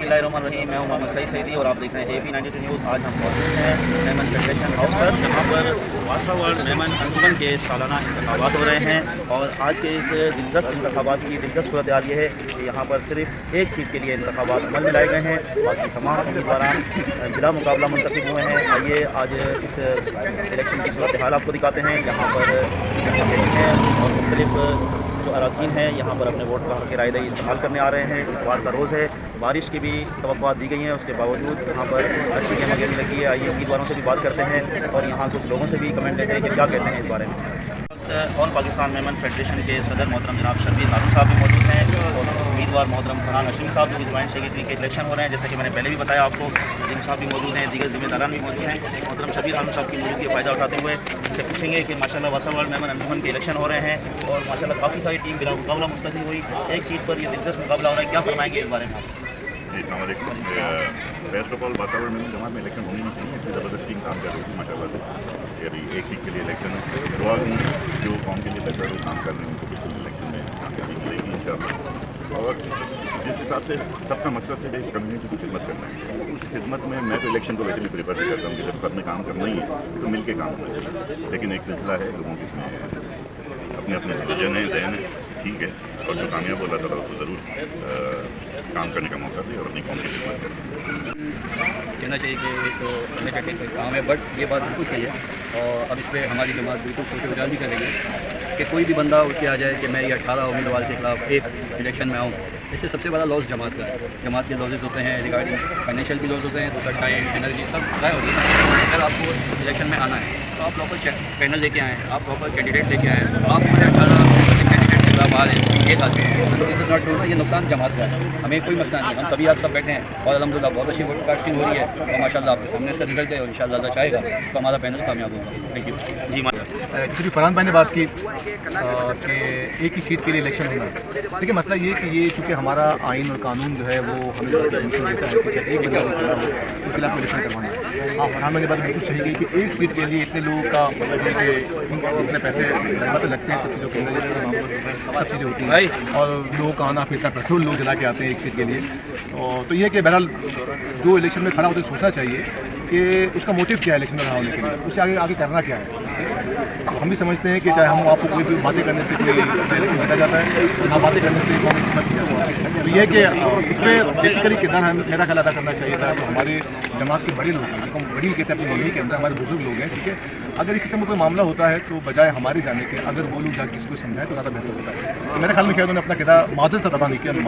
बिस्मिल्लाहिर्रहमानिर्रहीम। मैं हूं मोहम्मद सईदी और आप देख रहे हैं AP92 न्यूज़। आज हम मौजूद हैं मेमन फेडरेशन हाउस पर, जहां पर वासा वर्ल्ड मेमन अंजुमन के सालाना इंतखाबात हो रहे हैं। और आज के इस दिलचस्प इंतखाबात की दिलचस्प सूरत हाल ये है कि यहाँ पर सिर्फ एक सीट के लिए इंतखाबात अमल में लाए गए हैं। बाकी तमाम उम्मीदवारान बिला मुकाबला मुंतखब हुए हैं। आइए आज इस इलेक्शन की सूरत हाल आपको दिखाते हैं, जहाँ पर हैं और मुख्तलिफ जो अरकान हैं यहाँ पर अपने वोट के रायदही इस्तेमाल करने आ रहे हैं। इतवार का रोज़ है, बारिश की भी तवक्कुआत दी गई हैं, उसके बावजूद यहाँ पर अच्छी गेम वगैरह लगी है। आइए उम्मीदवारों से भी बात करते हैं और यहाँ कुछ लोगों से भी कमेंट लेते हैं कि क्या कहते हैं इस बारे में। और पाकिस्तान मेमन फेडरेशन के सदर मोहतरम जनाब शर्बीर हारून साहब भी मौजूद हैं और उम्मीदवार मोहतरम फरहान हशीमी साहब जो ज्वाइंट सेक्रेटरी के इलेक्शन हो रहे हैं। जैसा कि मैंने पहले भी बताया आपको, नजीम साहब भी मौजूद हैं, दीगर जिम्मेदारान भी मौजूद हैं। मोहतरम शर्बीर हारून साहब की मौजूदगी का फ़ायदा उठाते हुए इनसे पूछेंगे कि माशाल्लाह वासा वर्ल्ड मेमन अंजुमन के इलेक्शन हो रहे हैं और माशाल्लाह काफ़ी सारी टीम बिला मुकाबला मुंतखब हुई। एक सीट पर ये दिलचस्प मुकाबला हो रहा है, क्या फरमाएंगे इस बारे में? जी फर्स्ट ऑफ ऑल वासा वर्ल्ड मेमन जमात में इलेक्शन होनी नहीं चाहिए, इसमें ज़बरदस्त टीम काम कर रही थी माशाल्लाह से। अभी एक सीट के लिए इलेक्शन दुआ जो कौम के लिए बेहतर काम कर रहे हैं उनको बिल्कुल इलेक्शन में कामयाबी मिलेगी इंशाअल्लाह। और जिस हिसाब से सबका मकसद सिर्फ एक कम्युनिटी की खिदमत करना है, उस खिदमत में मैं तो इलेक्शन को वैसे भी प्रेफर नहीं करता हूँ कि जब सब में काम करना ही है तो मिल के काम होना चाहिए। लेकिन एक सिलसिला है, लोगों के अपने अपने विजन है, जहन है, ठीक है, और जो कामयाब हो अल्लाह ताला उसको ज़रूर काम करने का मौका दे और अपनी कौम की खिदमत करें। कहना चाहिए कि ये तो अंडरटेकिंग का काम है, बट ये बात बिल्कुल सही है और अब इस पर हमारी जमात बिल्कुल सोच विचार भी कर रही है कि कोई भी बंदा उठ के आ जाए कि मैं ये 18 उम्मीदवार के खिलाफ एक इलेक्शन में आऊँ। इससे सबसे बड़ा लॉस जमात का है। जमात के लॉसेस होते हैं, रिगार्डिंग फाइनेंशियल भी लॉस होते हैं, दूसरा टाइम एनर्जी सब ज़ाया होती है। अगर आपको इलेक्शन में आना है तो आप प्रॉपर पैनल लेके आएँ, आप प्रॉपर कैंडिडेट लेके आएँ। आप 18 कैंडिडेट के खिलाफ आ रहे हैं एक आदमी, तो दिस इज़ नॉट ट्रू ना, ये नुकसान जमात का है। हमें कोई मसला नहीं, हम कभी आज सब बैठे हैं और अल्हम्दुलिल्लाह बहुत अच्छी वोटकास्टिंग हो रही है और माशाल्लाह आपके सामने इसका रिजल्ट है और इंशाअल्लाह अल्लाह चाहेगा तो हमारा पैनल कामयाब होगा। Thank you ji. Actually Farhan भाई ने बात की कि एक ही सीट के लिए इलेक्शन होना है। देखिए मसला ये कि ये चूँकि हमारा आइन और कानून जो है वो हमें परमिशन देता है कि एक बंदा चुना हो तो फिलहाल इलेक्शन करवाना है। हाँ, फरहान भाई ने बात बिल्कुल सही की कि एक सीट के लिए इतने लोगों का मतलब है कि इतने पैसे लगते हैं, सब चीज़ों के अंदर सब चीज़ें होती हैं और लोगों का आना फिरता पेट्रोल लोग जला के आते हैं एक सीट के लिए। तो ये है कि बहरहाल जो इलेक्शन में खड़ा होता है सोचना चाहिए कि उसका मोटिव क्या है इलेक्शन में खड़ा होने के लिए, उससे आगे आगे करना क्या है। हम भी समझते हैं कि चाहे हम आपको कोई भी बातें करने से कोई इलेक्शन जीता जाता है, ना बातें करने से कौन खिदमत की जाती है। तो ये है कि इसमें बेसिकली किरदार हम मेरा ख्याल अदा करना चाहिए था। तो हमारे जमात के बड़े लोग हैं, जिनको हम बड़ी कहते हैं अपनी मम्मी के अंदर, हमारे बुजुर्ग लोग हैं, ठीक है, अगर इस किस्म का कोई मामला होता है तो बजाय हमारे जाने के अगर वो लोग जाकर किसी को समझाएं तो ज़्यादा बेहतर होता है। तो मेरे ख्याल में क्या उन्होंने अपना किरदार मादल से अदा नहीं किया। जो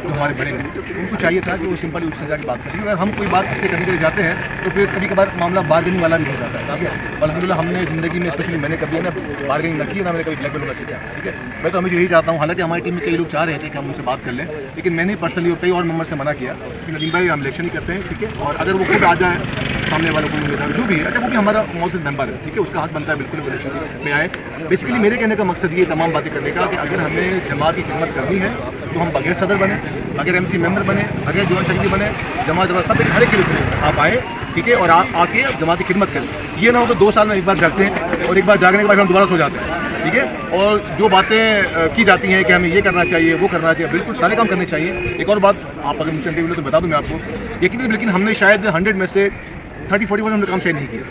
हमारे बड़े हैं उनको चाहिए था कि वो सिंपली उससे जाकर बात करें। अगर हम कोई बात इसलिए करने के लिए जाते हैं तो फिर कभी कभार मामला बार्गेनिंग वाला भी हो जाता है। ठीक है, अल्हम्दुलिल्लाह हमने ज़िंदगी में स्पेशली मैंने कभी ना बार्गेनिंग न की, ना मैंने कभी ब्लैकमेल होना सीखा। ठीक है, मैं तो हमें यही चाहता हूँ, हालांकि हमारी टीम में कई लोग चाह रहे थे कि हम उनसे बात कर लें, लेकिन मैंने पर्सनली और कई और मेंबर से मना किया कि नदीम भाई हम इलेक्शन ही करते हैं, ठीक है, और अगर वो खुद आ जाए सामने वालों को जो भी है, अच्छा वो भी हमारा मौजूद मेंबर है, ठीक है, उसका हक बनता है बिल्कुल इलेक्शन में आए। बेसिकली मेरे कहने का मकसद ये तमाम बातें करने का कि अगर हमें जमात की खिदमत करनी है तो हम बगैर सदर बने, बगैर MC मेंबर बने, बगैर जॉइंट सेक्रेटरी बने, जमात सब हर एक के लिए आप आए, ठीक है, और आके जमात की खिदमत करें। ये ना हो तो 2 साल में एक बार जागते हैं और एक बार जागने के बाद हम दोबारा सो जाते हैं, ठीक है। और जो बातें की जाती हैं कि हमें ये करना चाहिए, वो करना चाहिए, बिल्कुल सारे काम करने चाहिए। एक और बात आप अगर मुझसे इंटरव्यू तो बता दूँ मैं आपको, यकीन, लेकिन हमने शायद 100 में से 30-40% हमने काम शायद नहीं किया,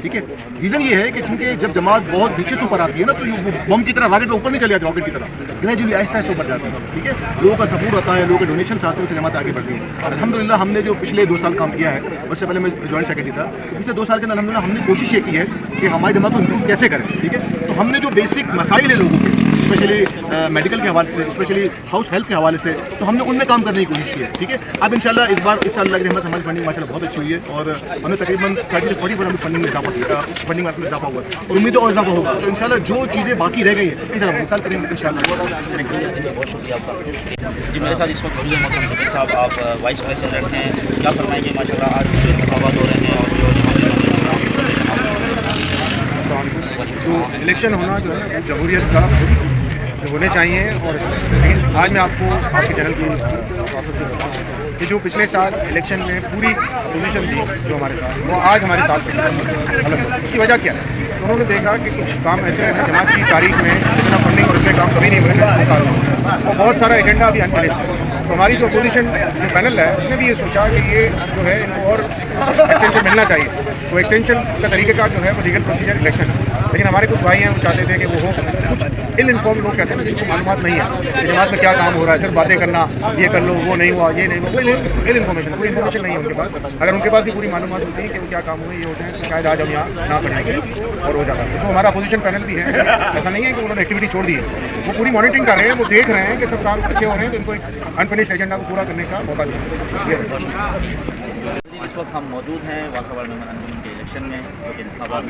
ठीक है। रीज़न ये है कि चूंकि जब जमात बहुत नीचे से ऊपर आती है ना तो ये बम की तरह रॉकेट ऊपर नहीं चले जाती, रॉकेट की तरह ग्रेजुअली आहिस्ता आहिस्ता ऊपर जाती है, ठीक है। लोगों का सपोर्ट आता है, लोगों के डोनेशन आते हैं, उससे जमात आगे बढ़ती है। और अल्हम्दुलिल्लाह हमने जो पिछले 2 साल काम किया है, उससे पहले मैं जॉइंट सेक्रेटरी था, तो पिछले 2 साल के अंदर अल्हम्दुलिल्लाह हमने कोशिश ये की है कि हमारी जमात को इम्प्रूव कैसे करें, ठीक है। तो हमने जो बेसिक मसाइल है लोगों के, स्पेशली मेडिकल के हवाले से, स्पेशली हाउस हेल्प के हवाले से, तो हमने उनमें काम करने की कोशिश की है, ठीक है। अब इंशाल्लाह इस साल लग रही है हमारी फंडिंग माशाल्लाह बहुत अच्छी हुई है और हमें तकरीबन 30-40% फंडिंग में इजाफा हुआ और उम्मीद और इजाफा होगा। तो इंशाल्लाह जो चीज़ें बाकी रह गई है इंशाल्लाह हम साल करेंगे इंशाल्लाह। बहुत शुक्रिया आपका जी। मेरे साथ इस वक्त मौजूद हैं मोहतरम जमील साहब, आप वाइस प्रेसिडेंट हैं, क्या फरमाएंगे माशाल्लाह आज जो इंतखाबात हो रहे हैं और जो इलेक्शन होना जो है वो जमहूरियत का जो होने चाहिए और लेकिन आज मैं आपको आपके चैनल की प्रोसेस से बताऊँ कि जो पिछले साल इलेक्शन में पूरी पोजीशन थी जो हमारे साथ, वो आज हमारे साथ अलग। उसकी वजह क्या है? तो उन्होंने देखा कि कुछ काम ऐसे हैं जमात की तारीख में इतना फंडिंग और इतने काम कभी नहीं हुए पिछले साल में, और बहुत सारा एजेंडा अभी अनफिनिश्ड है। तो हमारी जो अपोजिशन जो पैनल है उसने भी ये सोचा कि ये जो है इनको और एक्सटेंशन मिलना चाहिए। तो एक्सटेंशन का तरीक़ेकार जो है वो लीगल प्रोसीजर इलेक्शन, लेकिन हमारे कुछ भाई हैं वो चाहते थे कि वो हो, कुछ इल इन्फॉर्म लोग कहते हैं ना जिनको मालूमात नहीं है कि जमात में क्या काम हो रहा है, सिर्फ बातें करना, ये कर लो, वो नहीं हुआ, ये नहीं हुआ, इल इन्फॉर्मेशन, पूरी इन्फॉर्मेशन नहीं है उनके पास। अगर उनके पास भी पूरी मालूमात होती है कि वो क्या काम हुए, ये होते हैं, तो शायद आज हम यहाँ ना खड़े और हो जाता है। तो हमारा अपोजिशन पैनल भी है, ऐसा नहीं है कि उन्होंने एक्टिविटी छोड़ दी है, वो पूरी मॉनिटरिंग कर रहे हैं, वो देख रहे हैं कि सब काम अच्छे हो रहे हैं, तो इनको एक अनफिनिश्ड एजेंडा को पूरा करने का मौका दिया। इस वक्त हम मौजूद हैं वासावाड़ मेमन अंजुमन के इलेक्शन में, जो कि इंतखाबात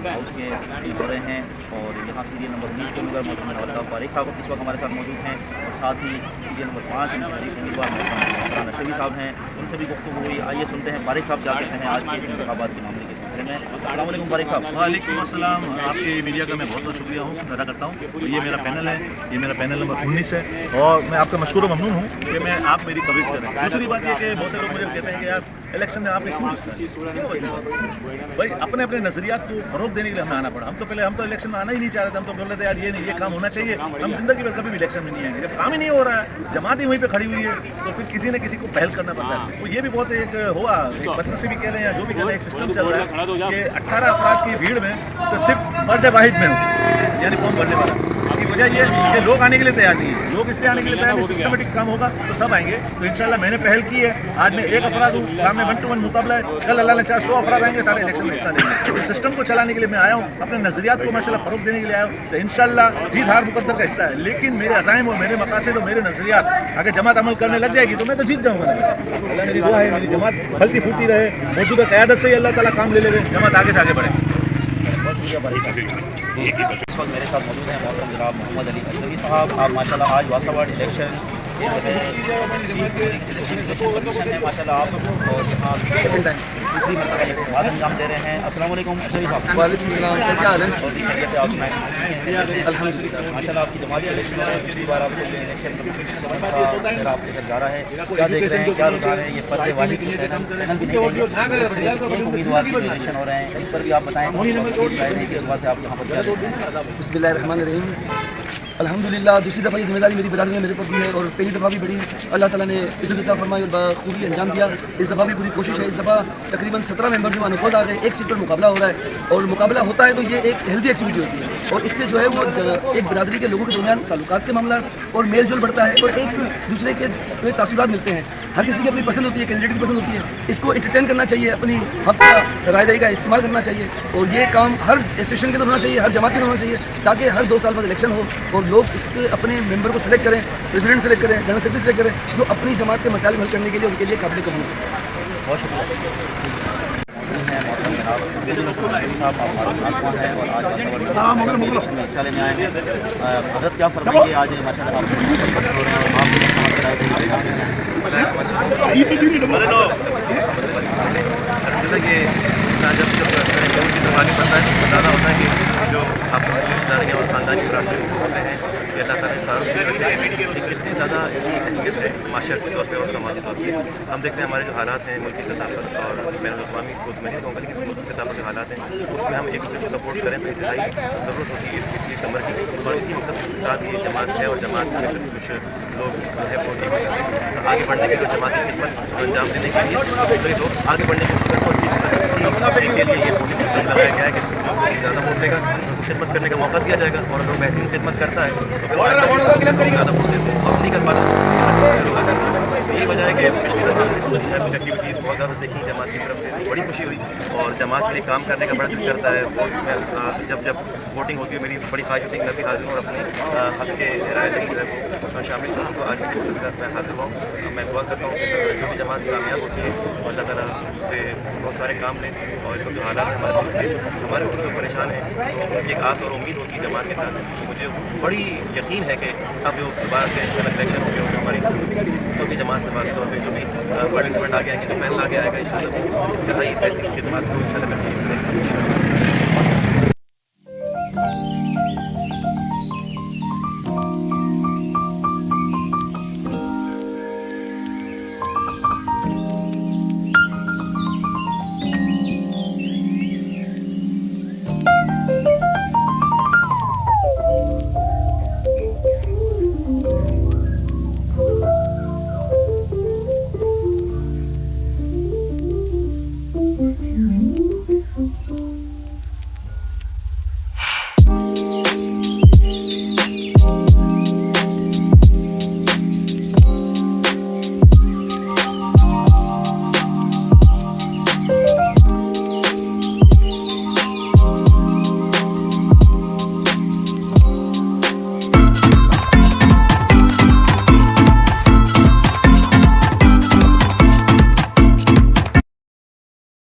हाउस के हो रहे हैं, और यहाँ सीरियल नंबर 19 के उम्मीदवार मोहम्मद अल्ताफ़ फारिक साहब इस वक्त हमारे साथ मौजूद हैं, और साथ ही सीरियल नंबर 5 उम्मीदवार मोहम्मद नशवी साहब हैं। उनसे भी गुफ्तगू हुई, आइए सुनते हैं फारिक साहब क्या कहते हैं आज के इंतखाबात के मामले के सिलसिले में। अस्सलाम वालेकुम फारिक साहब। वालेकुम अस्सलाम। आपके मीडिया का मैं बहुत बहुत शुक्रिया हूँ, अदा करता हूँ। तो ये मेरा पैनल है, ये मेरा पैनल नंबर 19 है, और मैं आपका मशकूर व ममनून हूँ कि मैं आप मेरी कवरेज करें। दूसरी बात ये कि बहुत से लोग मुझे कहते हैं कि यार इलेक्शन में आपने क्यों भाई अपने अपने नज़रियात को फ़रोग देने के लिए हमें आना पड़ा। हम तो इलेक्शन में आना ही नहीं चाह रहे थे, हम तो बोल रहे थे यार ये नहीं, ये काम होना चाहिए, हम जिंदगी में कभी भी इलेक्शन में नहीं आएंगे। जब काम ही नहीं हो रहा है, जमात ही वहीं पे खड़ी हुई है, तो फिर किसी न किसी को पहल करना पड़ता है। तो ये भी बहुत एक हुआ, एक बदनसीबी कह रहे हैं, जो भी कह रहे हैं, एक सिस्टम चल रहा है कि 18 अफराद की भीड़ में तो सिर्फ बर्थडे वाहिद में हो, यानी फॉर्म भरने वाला। इसकी वजह ये कि लोग आने के लिए तैयार नहीं है, लोग इसलिए आने के लिए तैयार नहीं, सिस्टमेटिक काम होगा तो सब आएंगे। तो इंशाल्लाह मैंने पहल की है, आज मैं 1 अफराद हूँ, सामने 1 to 1 मुकाबला है, कल अल्लाह ने चाहा 100 अफराद आएंगे, सारे इलेक्शन में हिस्सा लेंगे। तो सिस्टम को चलाने के लिए मैं आया हूँ, अपने नज़रियात को माशाल्लाह फ़रोग देने के लिए आया हूँ। तो इंशाल्लाह जीत हार मुकद्दर का हिस्सा है, लेकिन मेरे अज़ाइम और मेरे मकासद और मेरे नज़रियात अगर जमात अमल करने लग जाएगी तो मैं तो जीत जाऊँगा। अल्लाह मेरी दुआ है, मेरी जमात फलती फूलती रहे, मौजूदा क़यादत से ही अल्लाह ताला काम ले ले, जमात आगे से आगे बढ़े। बहुत शुक्रिया भाई। इस वक्त मेरे साथ मौजूद हैं मोहतरम जनाब मोहम्मद अली अजनबी साहब। आप माशाल्लाह आज वासावाड़ इलेक्शन जो है पोजीशन है माशाल्लाह आप, और यहाँ दूसरी मरतबा ये बाद अंजाम दे रहे हैं। अस्सलाम वालेकुम अजनबी साहब। वालेकुम सलाम सर, क्या हाल है? और जी खैरियत है, आप सुनाएं। अल्हम्दुलिल्लाह माशाल्लाह आपकी जमात के इलेक्शन है, पिछली बार आपको इलेक्शन आप लेकर जा रहा है, क्या देख रहे हैं, क्या रुझान है? ये फर्द वाहिद भी नहीं देंगे, एक उम्मीदवार के इलेक्शन हो रहे हैं, इस पर भी आप बताएँ कि इस बात से आप यहाँ पर क्या देख रहे हैं? बिस्मिल्लाहिर्रहमानिर्रहीम। अल्हम्दुलिल्लाह दूसरी दफ़ा ये जिम्मेदारी मेरी बरादरी में मेरे पर भी है, और पहली दफ़ा भी बड़ी अल्लाह ताला ने इज़्ज़त अता फरमाई और बखूबी अंजाम दिया। इस दफ़ा भी पूरी कोशिश है। इस दफ़ा तकरीबन 17 मेंबर जो अनपोज आ गए, एक सीट पर मुकाबला हो रहा है, और मुकाबला होता है तो ये एक हेल्दी एक्टिविटी होती है, और इससे जो है वो एक बरादरी के लोगों के दरमियान ताल्लुकात के मामला और मेल जोल बढ़ता है, और एक दूसरे के तासुरात मिलते हैं। हर किसी की अपनी पसंद होती है, कैंडिडेट की पसंद होती है, इसको एंटरटेन करना चाहिए, अपनी हक का रायदही का इस्तेमाल करना चाहिए, और ये काम हर एसोसिएशन के अंदर होना चाहिए, हर जमात के अंदर होना चाहिए, ताकि हर 2 साल बाद इलेक्शन हो और लोग इसके अपने मेंबर को सेलेक्ट करें, प्रेसिडेंट सेलेक्ट करें, जनरल सेक्रेटरी सेलेक्ट करें, जो अपनी जमात के मसाइल हल करने के लिए उनके लिए काबिल कबूल है। बहुत शुक्रिया हैं मोहतरम जनाब साहब, आप मालूम हैं और आज वासावाड़ में हिस्सा लेने आए हैं। हज़रत क्या फरमाएंगे आज माशाल्लाह आप हो रहे हैं और आप ये जब लोगों की जब आगे बढ़ता है तो ज़्यादा होता है कि जो आपको रिश्तेदारियाँ और ख़ानदानी विरासत होते हैं कि अल्लाह ताला ने तारुफ रखे हैं, कि कितनी ज़्यादा इसकी अहमियत है माशरती तौर पर और समाजी तौर पर। हम देखते हैं हमारे जो हालात हैं मुल्की सतह पर और बैनुल-अक़वामी खुद मैं नहीं कहूँगा, लेकिन मुल्की सतह पर जो हालात हैं उसमें हम एक दूसरे को सपोर्ट करें तो इंतहाई ज़रूरत होती है इस चीज़ समर की। और इसी मकसद के साथ ये जमात है, और जमात में कुछ लोग जो है वो आगे बढ़ने के लिए जमाती खिदमत अंजाम देने के लिए तो आगे बढ़ने के लिए ये वोटिंग सिस्टम लगाया गया है कि ज़्यादा वोट लेगा उसको खिदमत करने का मौका दिया जाएगा, और अगर बेहतरीन खिदमत करता है तो फिर ज़्यादा वोट देते हैं और नहीं कर पाता। यही वजह है कि पिछली दफ़ा हमने कुछ एक्टिविटीज़ बहुत ज़्यादा देखी जमात की तरफ से, बड़ी खुशी हुई, और जमात के लिए काम करने का बड़ा दिल करता है। वोट जब वोटिंग होती है मेरी बड़ी ख्वाहिश होती है कि मैं भी हाजिर हूँ और अपने हक़ के राय में शामिल हूँ, तो आज इसी मकसद के साथ मैं हाजिर हूँ। मैं दुआ करता हूँ कि जो भी जमात कामयाब होती है तो अल्लाह ताला उससे बहुत सारे काम लें, और इस वक्त जो हालात हमारे कुछ लोग परेशान हैं, उनकी एक आस और उम्मीद होती है जमात के साथ। तो मुझे बड़ी यकीन है कि अब जो दोबारा से इलेक्शन हो गया हमारी तो भी जमात से वास्तव में जो भी पार्टिसिपेंट आ गया है, जो पैनल आ गया है, इंशाल्लाह इंतहाई बेहतरीन खिदमत को इंशाल्लाह करनी है।